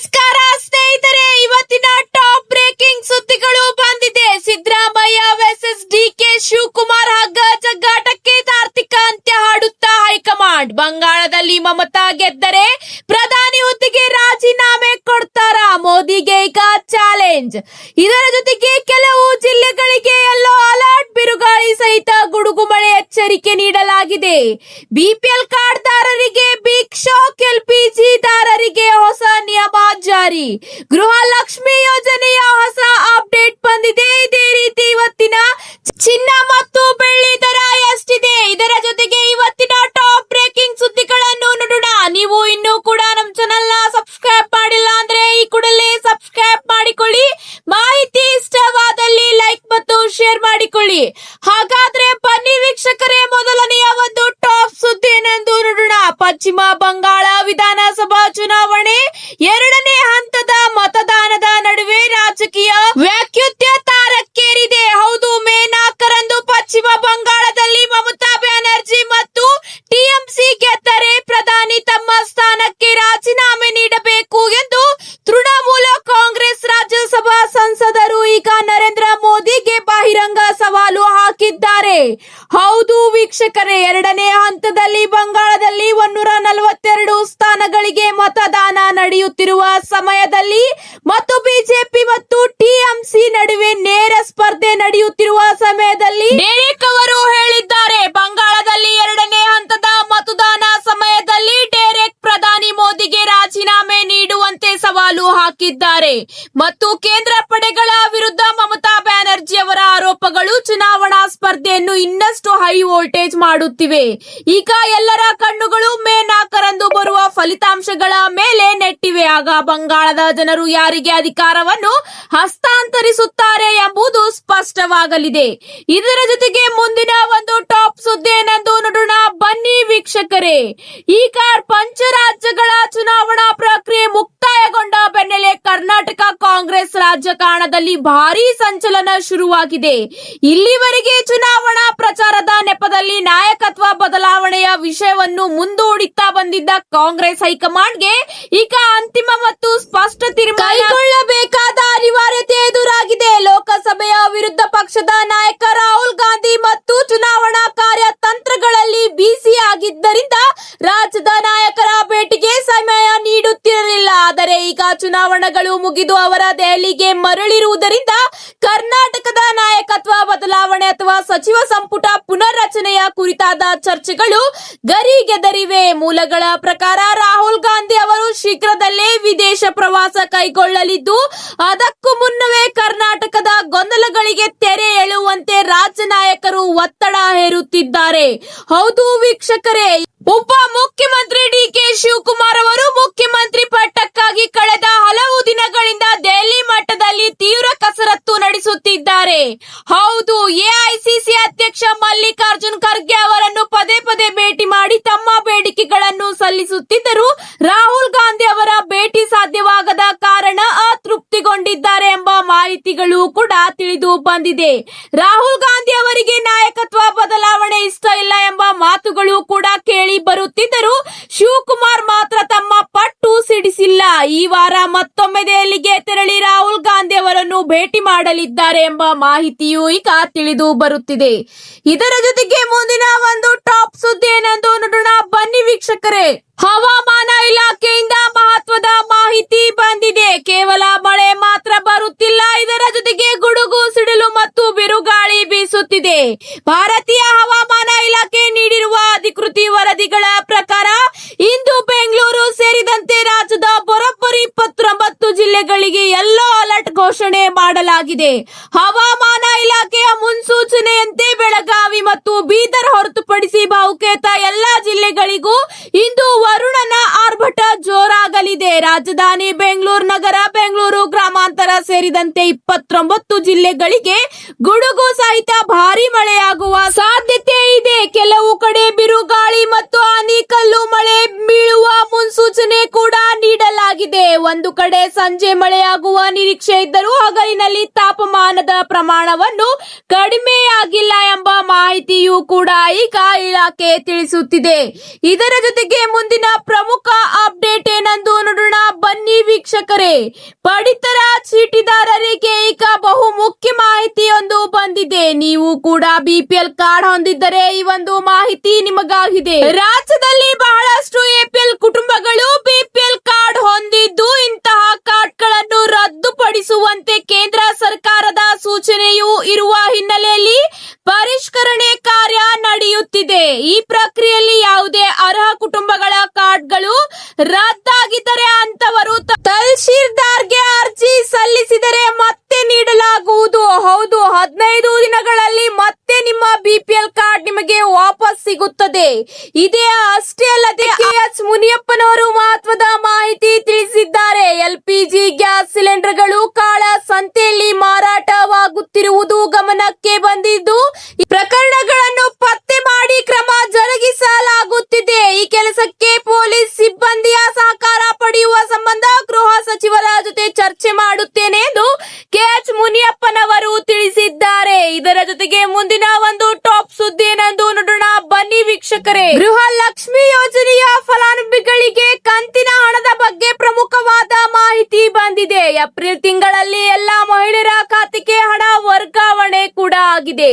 ನಮಸ್ಕಾರ ಸ್ನೇಹಿತರೆ, ಇವತ್ತಿನ ಟಾಪ್ ಬ್ರೇಕಿಂಗ್ ಸುದ್ದಿಗಳು ಬಂದಿದೆ. ಸಿದ್ದರಾಮಯ್ಯ ವರ್ಸಸ್ ಡಿಕೆ ಶಿವಕುಮಾರ್ ಹಗ್ಗ ಜಗ್ಗಾಟಕ್ಕೆ ತಾರ್ಕಿಕ ಅಂತ್ಯ ಹಾಡುತ್ತಾ ಹೈಕಮಾಂಡ್. ಬಂಗಾಳದಲ್ಲಿ ಮಮತಾ ಗೆದ್ದರೆ ಪ್ರಧಾನಿ ಹುದ್ದೆಗೆ ರಾಜೀನಾಮೆ ಕೊಡ್ತಾರಾ? ಮೋದಿಗೆ ಈಗ ಚಾಲೆಂಜ್. ಇದರ ಜೊತೆಗೆ ಕೆಲವು ಜಿಲ್ಲೆಗಳಿಗೆ ಯೆಲ್ಲೋ ಅಲರ್ಟ್, ಬಿರುಗಾಳಿ ಸಹಿತ ಗುಡುಗು ಮಳೆ ಎಚ್ಚರಿಕೆ ನೀಡಲಾಗಿದೆ. ಬಿಪಿಎಲ್ ಕಾರ್ಡ್ದಾರರಿಗೆ ಬಿಗ್ ಶಾಕ್, ಎಲ್ಪಿಜಿ ದಾರರಿಗೆ ಹೊಸ ನಿಯಮ ಜಾರಿ. ಗೃಹಲಕ್ಷ್ಮಿ ಯೋಜನೆಯ ಹೊಸ ಅಪ್ಡೇಟ್ ಬಂದಿದೆ. ಇದೇ ರೀತಿ ಇವತ್ತಿನ ಚಿನ್ನ ಮತ್ತು ಬೆಳ್ಳಿ ದರ ಎಷ್ಟಿದೆ, ಇದರ ಜೊತೆಗೆ ಇವತ್ತಿನ ಟಾಪ್ ಬ್ರೇಕಿಂಗ್ ಸುದ್ದಿಗಳನ್ನು ನೋಡೋಣ. ನೀವು ಇನ್ನೂ ಕೂಡ ನಮ್ಮ ಚಾನೆಲ್ ನ ಸಬ್ಸ್ಕ್ರೈಬ್ ಮಾಡಿಲ್ಲ ಅಂದ್ರೆ ಈ ಕೂಡಲೇ ಸಬ್ಸ್ಕ್ರೈಬ್ ಮಾಡಿಕೊಳ್ಳಿ. ಮಾಹಿತಿ ಇಷ್ಟವಾದಲ್ಲಿ ಲೈಕ್ ಮತ್ತು ಶೇರ್ ಮಾಡಿಕೊಳ್ಳಿ. ಹಾಗಾದ್ರೆ ಬನ್ನಿ ವೀಕ್ಷಕರೇ, ಮೊದಲನೆಯ ಒಂದು ಟಾಪ್ ಸುದ್ದಿ ಏನೆಂದು ನೋಡೋಣ. ಪಶ್ಚಿಮ ಬಂಗಾಳ ವಿಧಾನಸಭಾ ಚುನಾವಣೆ ಎರಡನೇ ಹಂತದ ಮತದಾನದ ನಡುವೆ ರಾಜಕೀಯ ವ್ಯಾಕ್ಯುತ್ಯ ತಾರಕ್ಕೇರಿದೆ. ಹೌದು, ಮೇ 4ರಂದು ಪಶ್ಚಿಮ ಬಂಗಾಳದಲ್ಲಿ ಮಮತಾ ಬ್ಯಾನರ್ಜಿ ಮತ್ತು ಟಿಎಂಸಿ ಗೆದ್ದರೆ ಪ್ರಧಾನಿ ತಮ್ಮ ಸ್ಥಾನಕ್ಕೆ ರಾಜೀನಾಮೆ ನೀಡಬೇಕು ಎಂದು ತೃಣಮೂಲ ಕಾಂಗ್ರೆಸ್ ರಾಜ್ಯಸಭಾ ಸಂಸದರು ಈಗ ನರೇಂದ್ರ ಮೋದಿಗೆ ಬಹಿರಂಗ ಸವಾಲು ಹಾಕಿದ್ದಾರೆ. ಹೌದು ವೀಕ್ಷಕರೇ, ಎರಡನೇ ಹಂತದಲ್ಲಿ ಬಂಗಾಳದಲ್ಲಿ 142 ಸ್ಥಾನಗಳಿಗೆ ಮತದಾನ ನಡೆಯುತ್ತಿರುವ ಸಮಯದಲ್ಲಿ ಮತ್ತು ಬಿಜೆಪಿ ಮತ್ತು ಟಿಎಂಸಿ ನಡುವೆ ನೇರ ಸ್ಪರ್ಧೆ ನಡೆಯುತ್ತಿರುವ ಸಮಯದಲ್ಲಿ ಡೆರೆಕ್ ಅವರು ಹೇಳಿದ್ದಾರೆ. ಬಂಗಾಳದಲ್ಲಿ ಎರಡನೇ ಹಂತದ ಮತದಾನ ಸಮಯದಲ್ಲಿ ಡೆರೆಕ್ ಪ್ರಧಾನಿ ಮೋದಿಗೆ ರಾಜೀನಾಮೆ ನೀಡುವಂತೆ ಸವಾಲು ಹಾಕಿದ್ದಾರೆ ಮತ್ತು ಕೇಂದ್ರ ಪಡೆಗಳ ವಿರುದ್ಧ ಮಮತಾ ಬ್ಯಾನರ್ಜಿ ಅವರ ಆರೋಪಗಳು ಚುನಾವಣಾ ಸ್ಪರ್ಧೆಯನ್ನು ಇನ್ನಷ್ಟು ಹೈ ವೋಲ್ಟೇಜ್ ಮಾಡುತ್ತಿವೆ. ಈಗ ಎಲ್ಲರ ಕಣ್ಣುಗಳು ಮೇ 4ರಂದು ಬರುವ ಫಲಿತಾಂಶಗಳ ಮೇಲೆ ನೆಟ್ಟಿವೆ. ಆಗ ಬಂಗಾಳದ ಜನರು ಯಾರಿಗೆ ಅಧಿಕಾರವನ್ನು ಹಸ್ತಾಂತರಿಸುತ್ತಾರೆ ಎಂಬುದು ಸ್ಪಷ್ಟವಾಗಲಿದೆ. ಇದರ ಜೊತೆಗೆ ಮುಂದಿನ ಒಂದು ಟಾಪ್ ಸುದ್ದಿ ಏನೆಂದು ನೋಡೋಣ. ಬನ್ನಿ ವೀಕ್ಷಕರೇ, ಈಗ ಪಂಚರಾಜ್ಯಗಳ ಚುನಾವಣಾ ಪ್ರಕ್ರಿಯೆ ಮುಕ್ತಾಯಗೊಂಡ ಬೆನ್ನಲ್ಲೇ ಕರ್ನಾಟಕ ಕಾಂಗ್ರೆಸ್ ರಾಜಕಾರಣದಲ್ಲಿ ಭಾರೀ ಸಂಚಲನ ಶುರುವಾಗಿದೆ. ಇಲ್ಲಿವರೆಗೆ ಚುನಾವಣಾ ಪ್ರಚಾರದ ನೆಪದಲ್ಲಿ ನಾಯಕತ್ವ ಬದಲಾವಣೆಯ ವಿಷಯವನ್ನು ಮುಂದೂಡುತ್ತಾ ಬಂದಿದ್ದ ಕಾಂಗ್ರೆಸ್ ಹೈಕಮಾಂಡ್ಗೆ ಈಗ ಅಂತಿಮ ಮತ್ತು ಸ್ಪಷ್ಟ ತೀರ್ಮಾನ ಕೈಗೊಳ್ಳಬೇಕಾದ ಅನಿವಾರ್ಯತೆ ಎದುರಾಗಿದೆ. ಲೋಕಸಭೆಯ ವಿರುದ್ಧ ಪಕ್ಷದ ನಾಯಕ ರಾಹುಲ್ ಗಾಂಧಿ ಮತ್ತು ಚುನಾವಣಾ ಕಾರ್ಯತಂತ್ರಗಳಲ್ಲಿ ಬಿಸಿ ಆಗಿದ್ದರಿಂದ ರಾಜ್ಯದ ನಾಯಕರ ಭೇಟಿಗೆ ಸಮಯ ನೀಡುತ್ತಿರಲಿಲ್ಲ. ಆದರೆ ಈಗ ಚುನಾವಣೆಗಳು ಮುಗಿದು ಅವರ ದೆಹಲಿಗೆ ಮರಳಿರುವುದರಿಂದ ಕರ್ನಾಟಕದ ನಾಯಕತ್ವ ಬದಲಾವಣೆ ಅಥವಾ ಸಚಿವ ಸಂಪುಟ ಪುನರ್ರಚನೆಯ ಕುರಿತಾದ ಚರ್ಚೆಗಳು ಗರಿಗೆದರಿವೆ. ಮೂಲಗಳ ಪ್ರಕಾರ ರಾಹುಲ್ ಗಾಂಧಿ ಅವರು ಶೀಘ್ರದಲ್ಲೇ ವಿದೇಶ ಪ್ರವಾಸ ಕೈಗೊಳ್ಳಲಿದ್ದು, ಅದಕ್ಕೂ ಮುನ್ನವೇ ಕರ್ನಾಟಕದ ಗೊಂದಲಗಳಿಗೆ ತೆರೆ ಎಳೆಯುವಂತೆ ರಾಜ್ಯ ನಾಯಕರು ಒತ್ತಡ ಹೇರುತ್ತಿದ್ದಾರೆ. ಹೌದು ವೀಕ್ಷಕರೇ, ಉಪ ಮುಖ್ಯಮಂತ್ರಿ ಡಿಕೆ ಶಿವಕುಮಾರ್ ಅವರು ಮುಖ್ಯಮಂತ್ರಿ ಪಟ್ಟಕ್ಕಾಗಿ ಕಳೆದ ಹಲವು ದಿನಗಳಿಂದ ದೆಹಲಿ ಮಟ್ಟದಲ್ಲಿ ತೀವ್ರ ಕಸರತ್ತು ನಡೆಸುತ್ತಿದ್ದಾರೆ. ಹೌದು, ಎಐಸಿಸಿ ಅಧ್ಯಕ್ಷ ಮಲ್ಲಿಕಾರ್ಜುನ್ ಖರ್ಗೆ ಅವರನ್ನು ಪದೇ ಪದೇ ಭೇಟಿ ಮಾಡಿ ತಮ್ಮ ಬೇಡಿಕೆಗಳನ್ನು ಸಲ್ಲಿಸುತ್ತಿದ್ದರು. ರಾಹುಲ್ ಗಾಂಧಿ ಅವರ ಭೇಟಿ ಸಾಧ್ಯವಾಗದ ಕಾರಣ ಅತೃಪ್ತಿಗೊಂಡಿದ್ದಾರೆ ಎಂಬ ಮಾಹಿತಿಗಳು ಕೂಡ ತಿಳಿದು ಬಂದಿದೆ. ರಾಹುಲ್ ಗಾಂಧಿ ಅವರಿಗೆ ನಾಯಕತ್ವ ಬದಲಾವಣೆ ಇಷ್ಟ ಇಲ್ಲ ಎಂಬ ಮಾತುಗಳು ಕೂಡ ಕೇಳಿ ಬರುತ್ತಿದ್ದರು. ಶಿವಕುಮಾರ್ ಮಾತ್ರ ತಮ್ಮ ಪಟ್ಟು ಸಿಡಿಸಿಲ್ಲ. ಈ ವಾರ ಮತ್ತೊಮ್ಮೆ ದೆಹಲಿಗೆ ತೆರಳಿ ರಾಹುಲ್ ಗಾಂಧಿ ಅವರನ್ನು ಭೇಟಿ ಮಾಡಲಿದ್ದಾರೆ ಎಂಬ ಮಾಹಿತಿಯೂ ಈಗ ತಿಳಿದು ಬರುತ್ತಿದೆ. ಇದರ ಜೊತೆಗೆ ಮುಂದಿನ ಒಂದು ಟಾಪ್ ಸುದ್ದಿ ಏನೆಂದು ನೋಡೋಣ. ಬನ್ನಿ ವೀಕ್ಷಕರೇ, ಹವಾಮಾನ ಇಲಾಖೆಯಿಂದ ಮಹತ್ವದ ಮಾಹಿತಿ ಬಂದಿದೆ. ಕೇವಲ ಮಳೆ ಮಾತ್ರ ಬರುತ್ತಿಲ್ಲ, ಇದರ ಜೊತೆಗೆ ಗುಡುಗು ಸಿಡಿಲು ಮತ್ತು ಬಿರುಗಾಳಿ ಬೀಸುತ್ತಿದೆ. ಭಾರತೀಯ ಹವಾಮಾನ ಇಲಾಖೆ ನೀಡಿರುವ ಅಧಿಕೃತ ವರದಿಗಳ ಪ್ರಕಾರ ಇಂದು ಬೆಂಗಳೂರು ಸೇರಿದಂತೆ ರಾಜ್ಯದ ಬರೋಬ್ಬರಿ 29 ಜಿಲ್ಲೆಗಳಿಗೆ ಯೆಲ್ಲೋ ಅಲರ್ಟ್ ಘೋಷಣೆ ಮಾಡಲಾಗಿದೆ. ಹವಾಮಾನ ಇಲಾಖೆಯ ಮುನ್ಸೂಚನೆಯಂತೆ ಬೆಳಗಾವಿ ಮತ್ತು ಬೀದರ್ ಹೊರತುಪಡಿಸಿ ಬಹುತೇಕ ಎಲ್ಲಾ ಜಿಲ್ಲೆಗಳಿಗೂ ಇಂದು ವರುಣನ ಆರ್ಭಟ ಜೋರಾಗಲಿದೆ. ರಾಜಧಾನಿ ಬೆಂಗಳೂರು ನಗರ, ಬೆಂಗಳೂರು ಗ್ರಾಮಾಂತರ ಸೇರಿದಂತೆ 29 ಜಿಲ್ಲೆಗಳಿಗೆ ಗುಡುಗು ಸಹಿತ ಭಾರಿ ಮಳೆಯಾಗುವ ಸಾಧ್ಯತೆ ಇದೆ. ಕೆಲವು ಕಡೆ ಬಿರುಗಾಳಿ ಮತ್ತು ಆಲಿಕಲ್ಲು ಮಳೆ ಬೀಳುವ ಮುನ್ಸೂಚನೆ ಕೂಡ ನೀಡಲಾಗಿದೆ. ಒಂದು ಕಡೆ ಸಂಜೆ ಮಳೆಯಾಗುವ ನಿರೀಕ್ಷೆ ಇದ್ದರೂ ಹಗಲಿನಲ್ಲಿ ತಾಪಮಾನದ ಪ್ರಮಾಣವನ್ನು ಕಡಿಮೆಯಾಗಿಲ್ಲ ಎಂಬ ಮಾಹಿತಿಯೂ ಕೂಡ ಈಗ ಇಲಾಖೆ ತಿಳಿಸುತ್ತಿದೆ. ಇದರ ಜೊತೆಗೆ ಮುಂದಿನ ಪ್ರಮುಖ ಅಪ್ಡೇಟ್ ಏನೆಂದು ನೋಡೋಣ. ಬನ್ನಿ ವೀಕ್ಷಕ ವೀಕ್ಷಕರೇ, ಪಡಿತರ ಚೀಟಿದಾರರಿಗೆ ಈಗ ಬಹು ಮುಖ್ಯ ಮಾಹಿತಿಯೊಂದು ಬಂದಿದೆ. ನೀವು ಕೂಡ ಬಿಪಿಎಲ್ ಕಾರ್ಡ್ ಹೊಂದಿದ್ದರೆ ಈ ಒಂದು ಮಾಹಿತಿ ನಿಮಗಾಗಿದೆ. ರಾಜ್ಯದಲ್ಲಿ ಬಹಳಷ್ಟು ಎಪಿಎಲ್ ಕುಟುಂಬಗಳು ಬಿಪಿಎಲ್ ಕಾರ್ಡ್ ಹೊಂದಿದ್ದು ಇಂತಹ ಕಾರ್ಡ್ಗಳನ್ನು ರದ್ದುಪಡಿಸುವಂತೆ ಕೇಂದ್ರ ಸರ್ಕಾರದ ಸೂಚನೆಯೂ ಇರುವ ಹಿನ್ನೆಲೆಯಲ್ಲಿ ಪರಿಷ್ಕರಣೆ ಕಾರ್ಯ ನಡೆಯುತ್ತಿದೆ. ಈ ಪ್ರಕ್ರಿಯೆಯಲ್ಲಿ ಯಾವುದೇ ಅರ್ಹ ಕುಟುಂಬಗಳ ಕಾರ್ಡ್ಗಳು ರದ್ದಾಗಿದ್ದರೆ ಅಂತವರು ತಹಶೀಲ್ದಾರ್ಗೆ ಅರ್ಜಿ ಸಲ್ಲಿಸಿದರೆ ಮತ್ತೆ ನೀಡಲಾಗುವುದು. ಹೌದು, 15 ದಿನಗಳಲ್ಲಿ ಮತ್ತೆ ನಿಮ್ಮ ಬಿಪಿಎಲ್ ಕಾರ್ಡ್ ನಿಮಗೆ ವಾಪಸ್ ಸಿಗುತ್ತದೆ. ಇದೇ ಅಷ್ಟೇ ಅಲ್ಲದೆ ಕೆಎಚ್ ಮುನಿಯಪ್ಪನವರು ಮಹತ್ವದ ಮಾಹಿತಿ ತಿಳಿಸಿದ್ದಾರೆ. ಎಲ್ಪಿಜಿ ಗ್ಯಾಸ್ ಸಿಲಿಂಡರ್ಗಳು ಕಾಳ ಸಂತೆಯಲ್ಲಿ ಮಾರಾಟವಾಗುತ್ತಿರುವುದು ಗಮನಕ್ಕೆ ಬಂದಿದ್ದು ಈ ಪ್ರಕರಣಗಳನ್ನು ಪತ್ತೆ ಮಾಡಿ ಕ್ರಮ ಜರುಗಿಸಲಾಗುತ್ತಿದೆ. ಈ ಕೆಲಸಕ್ಕೆ ಪೊಲೀಸ್ ಸಿಬ್ಬಂದಿಯ ಸಹಕಾರ ಪಡೆಯುವ ಸಂಬಂಧ ಗೃಹ ಸಚಿವರ ಜೊತೆ ಚರ್ಚೆ ಮಾಡುತ್ತೇನೆ ಎಂದು ಕೆಎಚ್ ಮುನಿಯಪ್ಪನವರು ತಿಳಿಸಿದ್ದಾರೆ. ಇದರ ಜೊತೆಗೆ ಮುಂದಿನ ಒಂದು ಟಾಪ್ ಸುದ್ದಿ ಏನೆಂದು ನೋಡೋಣ ಬನ್ನಿ ವೀಕ್ಷಕರೇ. ಗೃಹ ಲಕ್ಷ್ಮಿ ಯೋಜನೆಯ ಫಲಾನುಭವಿಗಳಿಗೆ ಕಂತಿನ ಹಣದ ಬಗ್ಗೆ ಪ್ರಮುಖವಾದ ಮಾಹಿತಿ ಬಂದಿದೆ. ಏಪ್ರಿಲ್ ತಿಂಗಳಲ್ಲಿ ಎಲ್ಲಾ ಮಹಿಳೆಯರ ಖಾತೆಗೆ ಹಣ ವರ್ಗಾವಣೆ ಕೂಡ ಆಗಿದೆ.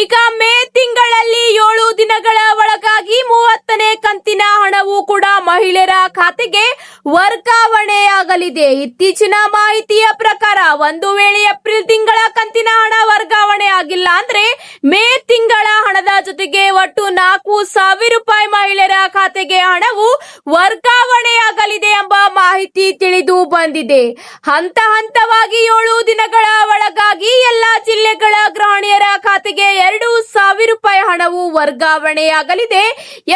ಈಗ ಮೇ ತಿಂಗಳಲ್ಲಿ 7 ದಿನಗಳ ಒಳಗಾಗಿ 30ನೇ ಕಂತಿನ ಹಣವು ಕೂಡ ಮಹಿಳೆಯರ ಖಾತೆಗೆ ವರ್ಗಾವಣೆಯಾಗಲಿದೆ. ಇತ್ತೀಚಿನ ಮಾಹಿತಿಯ ಪ್ರಕಾರ ಒಂದು ವೇಳೆ ಏಪ್ರಿಲ್ ತಿಂಗಳ ಕಂತಿನ ಹಣ ವರ್ಗಾವಣೆ ಆಗಿಲ್ಲ ಅಂದ್ರೆ ಮೇ ತಿಂಗಳ ಹಣದ ಜೊತೆಗೆ ಒಟ್ಟು 4,000 ರೂಪಾಯಿ ಮಹಿಳೆಯರ ಖಾತೆಗೆ ಹಣವು ವರ್ಗಾವಣೆಯಾಗಲಿದೆ ಎಂಬ ಮಾಹಿತಿ ತಿಳಿದು ಬಂದಿದೆ. ಹಂತ ಹಂತವಾಗಿ 7 ದಿನಗಳ ಒಳಗಾಗಿ ಎಲ್ಲಾ ಜಿಲ್ಲೆಗಳ ಗೃಹಿಣಿಯರ ಖಾತೆಗೆ 2,000 ರೂಪಾಯಿ ಹಣವು ವರ್ಗಾವಣೆಯಾಗಲಿದೆ.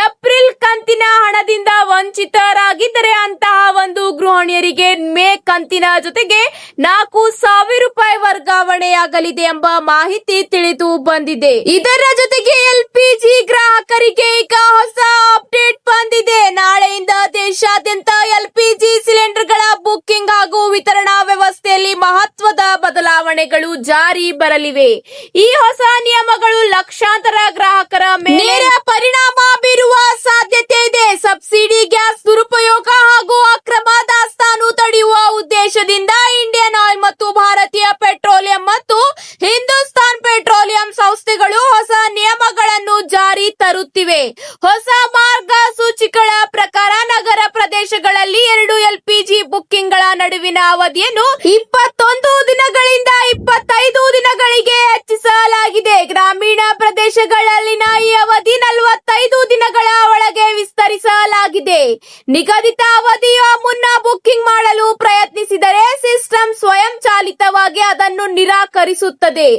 ಏಪ್ರಿಲ್ ಕಂತಿನ ಹಣದಿಂದ ವಂಚಿತರಾಗಿದ್ದರೆ ಅಂತಹ ಒಂದು ಗೃಹಿಣಿಯರಿಗೆ ಮೇ ಕಂತಿನ ಜೊತೆಗೆ 4,000 ರೂಪಾಯಿ ವರ್ಗಾವಣೆಯಾಗಲಿದೆ ಎಂಬ ಮಾಹಿತಿ ತಿಳಿದು ಬಂದಿದೆ. ಇದರ ಜೊತೆಗೆ ಎಲ್ಪಿಜಿ ಗ್ರಾಹಕರಿಗೆ ಈಗ ಹೊಸ ಅಪ್ಡೇಟ್ ಬಂದಿದೆ. ನಾಳೆಯಿಂದ ದೇಶಾದ್ಯಂತ ಎಲ್ಪಿಜಿ ಸಿಲಿಂಡರ್ಗಳ ಬುಕ್ಕಿಂಗ್ ಹಾಗೂ ವಿತರಣಾ ವ್ಯವಸ್ಥೆಯಲ್ಲಿ ಮಹತ್ವದ ಬದಲಾವಣೆಗಳು ಜಾರಿ ಬರಲಿವೆ. ಈ ಹೊಸ ನಿಯಮಗಳು ಲಕ್ಷಾಂತರ ಗ್ರಾಹಕರ ಮೇಲೆ ನೇರ ಪರಿಣಾಮ ಬೀರುವ ಸಾಧ್ಯತೆ ಇದೆ. ಸಬ್ಸಿಡಿ ಗ್ಯಾಸ್ ದುರುಪಯೋಗ ಹಾಗೂ ಅಕ್ರಮ ದಾಸ್ತಾನು ತಡೆಯುವ ಉದ್ದೇಶದಿಂದ ಇಂಡಿಯನ್ ಆಯಿಲ್ ಮತ್ತು ಭಾರತೀಯ ಪೆಟ್ರೋಲಿಯಂ ಮತ್ತು ಹಿಂದೂಸ್ತಾನ್ ಪೆಟ್ರೋಲಿಯಂ ಸಂಸ್ಥೆಗಳು ಹೊಸ ನಿಯಮಗಳನ್ನು ಜಾರಿ ತರುತ್ತಿವೆ. ಹೊಸ ಮಾರ್ಗಸೂಚಿಗಳ ಪ್ರಕಾರ ನಗರ ಪ್ರದೇಶಗಳಲ್ಲಿ 2 ಎಲ್ಪಿಜಿ ಬುಕ್ಕಿಂಗ್ ಗಳ ನಡುವಿನ ಅವಧಿಯನ್ನು 21 ದಿನಗಳಿಂದ 25 ದಿನಗಳಿಗೆ ಹೆಚ್ಚಿಸಲಾಗಿದೆ. ಗ್ರಾಮೀಣ ಪ್ರದೇಶಗಳಲ್ಲಿನ ಈ ಅವಧಿ 45 ದಿನಗಳ ಒಳಗೆ ವಿಸ್ತರಿಸಲಾಗಿದೆ. ನಿಗದಿತ ಅವಧಿಯ ಮುನ್ನ ಬುಕ್ಕಿಂಗ್ ಮಾಡಲು ಪ್ರಯತ್ನಿಸಿದರೆ ಸಿಸ್ಟಮ್ ಸ್ವಯಂಚಾಲಿತವಾಗಿ ಅದನ್ನು ನಿರಾಕರಿಸುತ್ತದೆ.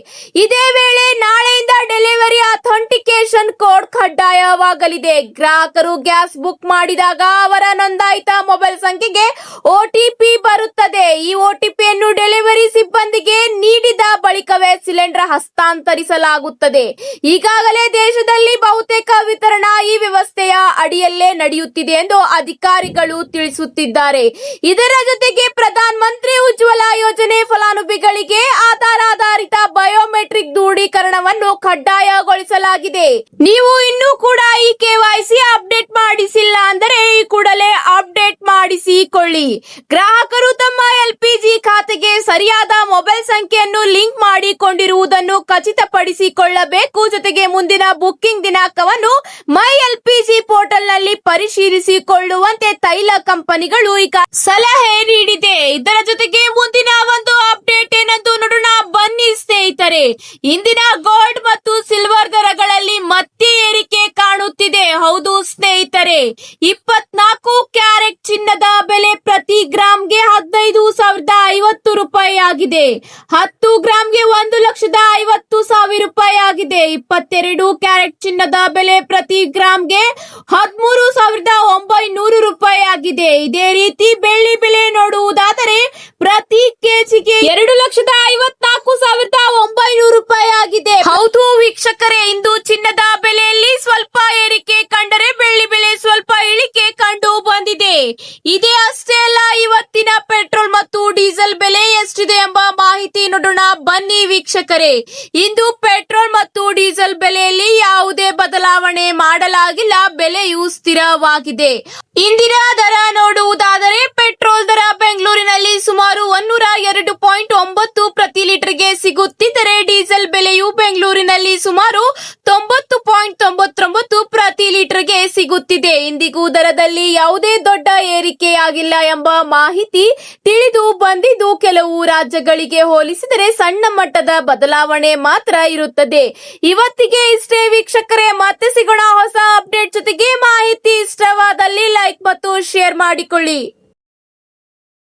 ಇದೇ ವೇಳೆ ನಾಳೆಯಿಂದ ಡೆಲಿವರಿ ಅಥೆಂಟಿಕೇಶನ್ ಕೋಡ್ ಕಡ್ಡಾಯವಾಗಲಿದೆ. ಗ್ರಾಹಕರು ಗ್ಯಾಸ್ ಬುಕ್ ಮಾಡಿದಾಗ ಅವರ ನೋಂದಾಯಿತ ಮೊಬೈಲ್ ಸಂಖ್ಯೆಗೆ ಒಟಿಪಿ ಬರುತ್ತದೆ. ಈ ಒಟಿಪಿಯನ್ನು ಡೆಲಿವರಿ ಸಿಬ್ಬಂದಿಗೆ ನೀಡಿದ ಬಳಿಕವೇ ಸಿಲಿಂಡರ್ ಹಸ್ತಾಂತರಿಸಲಾಗುತ್ತದೆ. ಈಗಾಗಲೇ ದೇಶದಲ್ಲಿ ಬಹುತೇಕ ವಿತರಣಾ ಈ ವ್ಯವಸ್ಥೆಯ ಅಡಿಯಲ್ಲೇ ನಡೆಯುತ್ತಿದೆ ಎಂದು ಅಧಿಕಾರಿಗಳು ತಿಳಿಸುತ್ತಿದ್ದಾರೆ. ಇದರ ಜೊತೆಗೆ ಪ್ರಧಾನ ಮಂತ್ರಿ ಉಜ್ವಲ ಯೋಜನೆ ಫಲಾನುಭವಿಗಳಿಗೆ ಆಧಾರ್ ಆಧಾರಿತ ಬಯೋಮೆಟ್ರಿಕ್ ದೃಢೀಕರಣವನ್ನು ಕಡ್ಡಾಯಗೊಳಿಸಲಾಗಿದೆ. ನೀವು ಇನ್ನೂ ಕೂಡ ಈ ಕೆವೈಸಿ ಅಪ್ಡೇಟ್ ಮಾಡಿಸಿಲ್ಲ ಅಂದರೆ ಈ ಕೂಡಲೇ ಅಪ್ಡೇಟ್ ಮಾಡಿಸಿಕೊಳ್ಳಿ. ಗ್ರಾಹಕರು ತಮ್ಮ ಎಲ್ಪಿಜಿ ಖಾತೆಗೆ ಸರಿಯಾದ ಮೊಬೈಲ್ ಸಂಖ್ಯೆಯನ್ನು ಲಿಂಕ್ ಮಾಡಿಕೊಂಡಿರುವುದನ್ನು ಖಚಿತಪಡಿಸಿಕೊಳ್ಳಬೇಕು. ಜೊತೆಗೆ ಮುಂದಿನ ಬುಕ್ಕಿಂಗ್ ದಿನಾಂಕವನ್ನು ಮೈ ಎಲ್ಪಿಜಿ ಪೋರ್ಟಲ್ ನಲ್ಲಿ ಪರಿಶೀಲಿಸಿಕೊಳ್ಳುವಂತೆ ತೈಲ ಕಂಪನಿಗಳು ಈಗ ಸಲಹೆ ನೀಡಿದೆ. ಇದರ ಜೊತೆಗೆ ಮುಂದಿನ ಒಂದು ಅಪ್ಡೇಟ್ ಏನೆಂದು ನೋಡೋಣ ಬನ್ನಿ ಸ್ನೇಹಿತರೆ. ಇಂದಿನ ಗೋಲ್ಡ್ ಮತ್ತು ಸಿಲ್ವರ್ ದರಗಳಲ್ಲಿ ಮತ್ತೆ ಏರಿಕೆ ಕಾಣುತ್ತಿದೆ. ಹೌದು ಸ್ನೇಹಿತರೆ, 24 ಕ್ಯಾರೆಟ್ ಚಿನ್ನದ ಬೆಲೆ ಪ್ರತಿ ಗ್ರಾಮ್ಗೆ 15,050 ರೂಪಾಯಿ ಆಗಿದೆ. 10 ಗ್ರಾಮ್ಗೆ 1,50,000 ರೂಪಾಯಿ ಆಗಿದೆ. 22 ಕ್ಯಾರೆಟ್ ಚಿನ್ನದ ಬೆಲೆ ಪ್ರತಿ ಗ್ರಾಮ್ಗೆ 13,900 ರೂಪಾಯಿ ಆಗಿದೆ. ಇದೇ ರೀತಿ ಬೆಳ್ಳಿ ಬೆಲೆ ನೋಡುವುದಾದರೆ ಪ್ರತಿ ಕೆಜಿಗೆ 2,54,900 ರೂಪಾಯಿ ಆಗಿದೆ. ಹೌದು ವೀಕ್ಷಕರೇ, ಇಂದು ಚಿನ್ನದ ಬೆಲೆಯಲ್ಲಿ ಸ್ವಲ್ಪ ಏರಿಕೆ ಕಂಡರೆ ಬೆಳ್ಳಿ ಬೆಲೆ ಸ್ವಲ್ಪ ಇಳಿಕೆ ಕಂಡು ಬಂದಿದೆ. ಇದೇ ಅಷ್ಟೇ ಅಲ್ಲ, ಇವತ್ತಿನ ಪೆಟ್ರೋಲ್ ಮತ್ತು ಡೀಸೆಲ್ ಬೆಲೆ ಎಷ್ಟಿದೆ ಎಂಬ ಮಾಹಿತಿ ನೋಡೋಣ ಬನ್ನಿ ವೀಕ್ಷಕರೇ. ಇಂದು ಪೆಟ್ರೋಲ್ ಮತ್ತು ಡೀಸೆಲ್ ಬೆಲೆಯಲ್ಲಿ ಯಾವುದೇ ಬದಲಾವಣೆ ಮಾಡಲಾಗಿಲ್ಲ. ಬೆಲೆಯು ಸ್ಥಿರವಾಗಿದೆ. ಇಂದಿನ ದರ ನೋಡುವುದಾದರೆ ಪೆಟ್ರೋಲ್ ದರ ಬೆಂಗಳೂರಿನಲ್ಲಿ ತೊಂಬತ್ತು ಪ್ರತಿ ಲೀಟರ್ಗೆ ಸಿಗುತ್ತಿದ್ದರೆ ಡೀಸೆಲ್ ಬೆಲೆಯು ಬೆಂಗಳೂರಿನಲ್ಲಿ ಸುಮಾರು 90.99 ಪ್ರತಿ ಲೀಟರ್ಗೆ ಸಿಗುತ್ತಿದೆ. ಇಂದಿಗೂ ದರದಲ್ಲಿ ಯಾವುದೇ ದೊಡ್ಡ ಏರಿಕೆಯಾಗಿಲ್ಲ ಎಂಬ ಮಾಹಿತಿ ತಿಳಿದು ಬಂದಿದ್ದು, ಕೆಲವು ರಾಜ್ಯಗಳಿಗೆ ಹೋಲಿಸಿದರೆ ಸಣ್ಣ ಮಟ್ಟದ ಬದಲಾವಣೆ ಮಾತ್ರ ಇರುತ್ತದೆ. ಇವತ್ತಿಗೆ ಇಷ್ಟೇ ವೀಕ್ಷಕರೇ, ಮತ್ತೆ ಸಿಗೋಣ ಹೊಸ ಅಪ್ಡೇಟ್ ಜೊತೆಗೆ. ಮಾಹಿತಿ ಇಷ್ಟವಾದಲ್ಲಿ ಲೈಕ್ ಮತ್ತು ಶೇರ್ ಮಾಡಿಕೊಳ್ಳಿ.